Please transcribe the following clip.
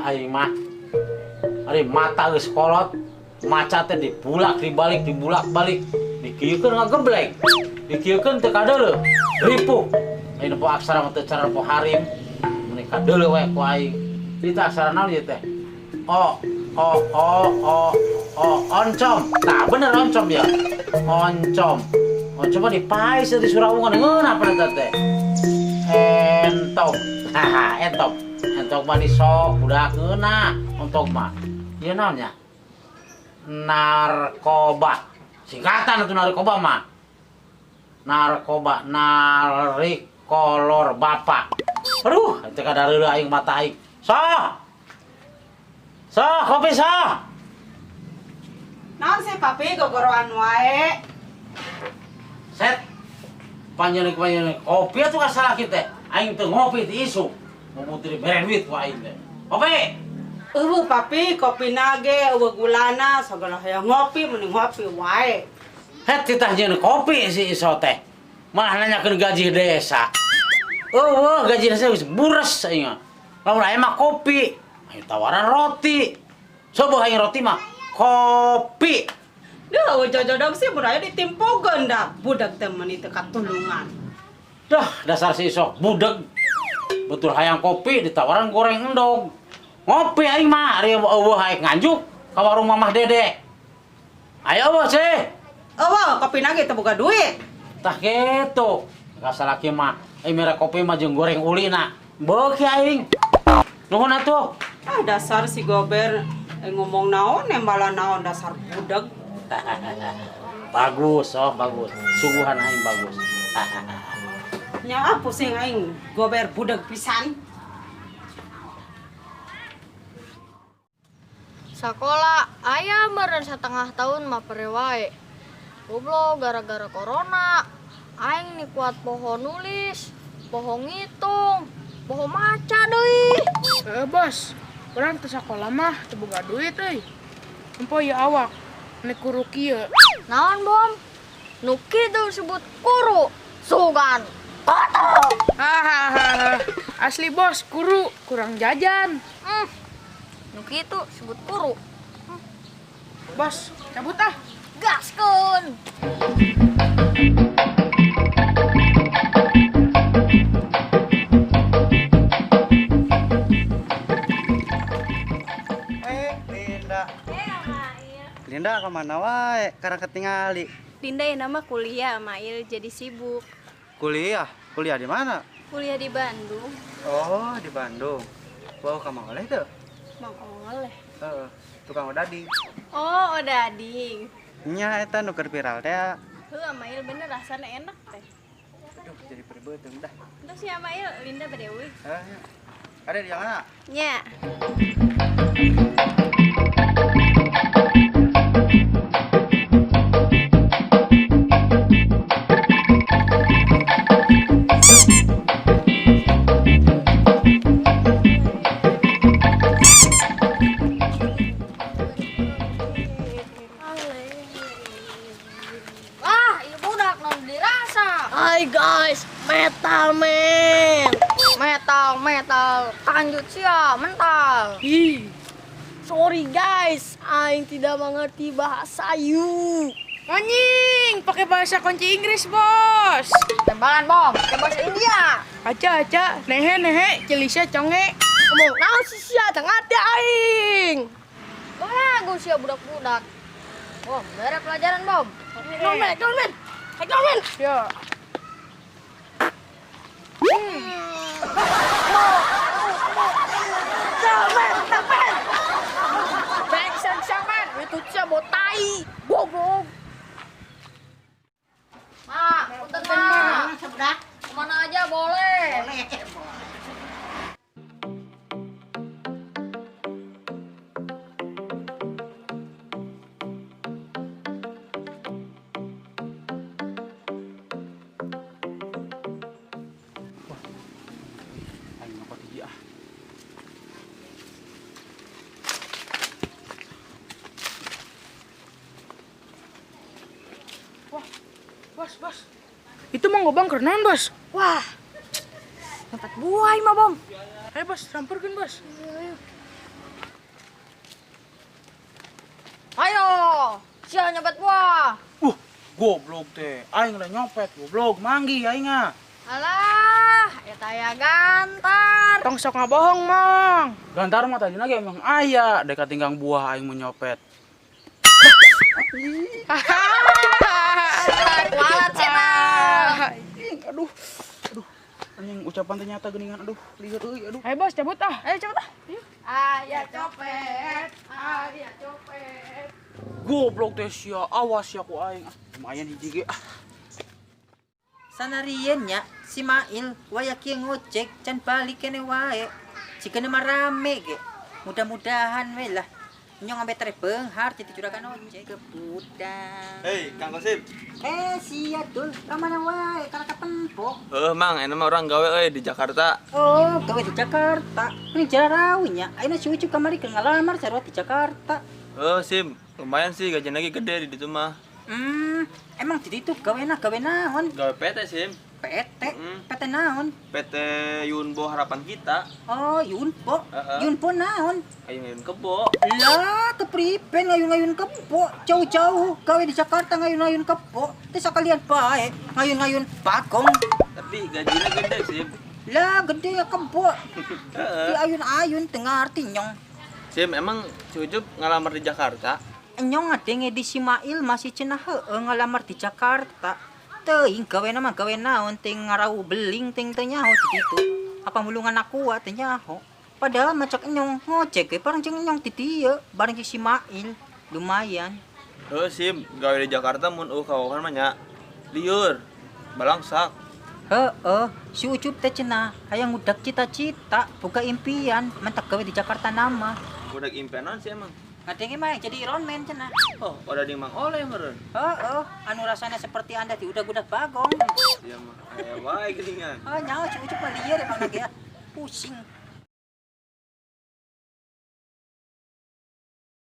aing mah. Ari mata geus kolot, maca teh dibulak-dibalik, dibulak-balik. Dikieukeun ngageblek. Dikieukeun teu kadeuleu. Ripuh. Ayeuna po aksara mah teu cara po harim. Mun kadeuleu we ku aing. Ieu teh aksara naon ieu teh? Oncom. Tah bener oncom ya. Oncom. Oncom mah dipaes di Surawungan ngeun apa eta teh? Entong. Haha, entong. Entong mah disok budak geuna. Entong mah. Ieu naon nya? Narkoba. Singkatan itu narkoba mah. Narkoba, narik kolor bapak. Aduh, itu kadareu aing mata aing. Kopi Naon sih papi gogoroan wae? Set. Panjenengan kopi atuh kasalah kitu. Aing teu ngopi di isu. Mumutri bere duit ku aing teh. Kopi. Papi, kopi nage, gulana, segala hayang ngopi, mending ngopi wae. Het titah jeung kopi si iso teh. Malah nanyakeun gaji desa. Gaji desa geus bures aing mah. Lamun aya mah kopi, ayo tawaran roti. Coba aing roti mah kopi. Duh, jojodog sih mun aya ditimpogeun da budak teh meuni teu katulungan. Dah, dasar si iso budeg. Betul hayang kopi ditawaran goreng endog. Ngopi aing mah, ari eueuh hayang nganjuk ka warung Mamah Dede. Ayo eueuh sih. Kopi nage teu boga duit. Tah kitu. Kasalah kieu mah, aing mere kopi mah jeung goreng ulina. Beuki aing. Nuhun atuh. Dasar si Gober ngomong naon nembalan naon dasar budak. Bagus, bagus. Sungguhan aing bagus. Nya pusing aing Gober budak pisan. Sakola aya meureun satengah tahun mah pere wae. Goblok gara-gara corona. Aing ni kuat poho nulis, poho ngitung, poho maca deui. Bos, urang teu sakola mah teu boga duit euy. Empo ieu awak nek kuru kieu. Naon, Bom? Nu kitu disebut kuru. Sugan. Hahaha. Asli bos, kuru kurang jajan. Nu kitu disebut kuru. Bos, cabut ah. Gaskeun. Linda kemana wae? Karena ketingali. Linda yang nama kuliah, Mail jadi sibuk. Kuliah? Kuliah di mana? Kuliah di Bandung. Oh, di Bandung. Wow, kamu oleh tuh? Mang oleh. Tukang odading. Oh, odading. Nya eta nu keur viral teh. Mail bener rasanya enak teh. Aduh, jadi perbeuteuh dah. Terus ya Mail, Linda bedewi. Ada di mana? Nya. Hai guys, metal man. Metal. Lanjut sia, mental. Sorry guys, aing tidak mengerti bahasa you. Anjing, pakai bahasa kunci Inggris, Bos. Tembakan Bom, ke bahasa India. Aca, nehe, celisa conge. Ngomong naon sih sia, tengah teh aing. Bagus ya budak-budak. Bom, beres pelajaran Bom. Dolmen. Ya. Backsan, itu sia botai. Goblok. Mak, punten Mak. Kemana aja boleh. Aing mah kopi ah. Bos. Itu mau ngobang kerenan, Bos. Wah, tempat buah mah Bom. Ayo, Bos, sampurkeun, Bos. sia nyopet buah. Goblok teh. Aing udah nyopet, goblok. Manggi aing ah. Alah, eta ya gantar. Tong sok ngabohong, Mang. Gantar mah tadi lagi emang aya dekat tinggang buah aing menyopet. Kualat cenah. Aduh. Anjing ucapan ternyata geningan. Aduh, lieur euy, aduh. Ayo bos, cabut ah. Ayo cabut ah. Aya copet, aya copet. Goblok teh sia, awas ya ku aing. Lumayan hiji ge ah. Sanarian nya si Mail waya kieu ngojek can balik kene wae. Jikeun mah rame ge. Mudah-mudahan we lah. Nyong ambe tere beunghar ti juragan ojek ke budang. Hei, Kang Kosip. Sia dul, ka mana wae kana ka Tempok. Mang, enak mah orang gawe di Jakarta. Oh, gawe di Jakarta. Ini jarau nya. Ayeuna si Ucup kamari keur ngalamar sarua di Jakarta. Sim, lumayan sih gajian lagi gede di ditu mah. Emang di ditu gawe naon? Gawe PT, Sim. PT? PT naon? PT Yunbo Harapan Kita. Oh, Yunpo. Heeh. Yunpo naon? Ayo ngayun kebo. Lah, kepriben ngayun-ngayun kepo. Jauh-jauh gawe di Jakarta ngayun-ngayun kepo. Teh sakalian bae ngayun-ngayun bagong. Tapi gajinya gede, Sim. Lah, gede ya kepo. Di ayun-ayun tengah arti nyong. Sim, emang si Ucup ngalamar di Jakarta? Nyong ngadenge di Simail masih cenah heueuh ngalamar di Jakarta. Teuing gawe mah gawe naon ting ngarau beling ting teh nyaho di ditu. Apa mulungan aku teh nyaho. Padahal macak nyong ngojek ge bareng jeung nyong di dieu bareng si Simail. Lumayan. Sim, gawe di Jakarta mun kawan mah nya lieur. Balangsak. Heeh, si Ucup teh cenah hayang ngudak cita-cita, boga impian, mentak gawe di Jakarta nama. Budak impianan sih emang. Ngadenge mah jadi Iron Man cenah. Oh, udah di Mang Oleh meureun. Heeh, anu rasanya seperti Anda di udah-udah bagong. Iya mah. Aya wae geuningan. Oh, nyaho si Ucup mah lieur emang ge. Pusing.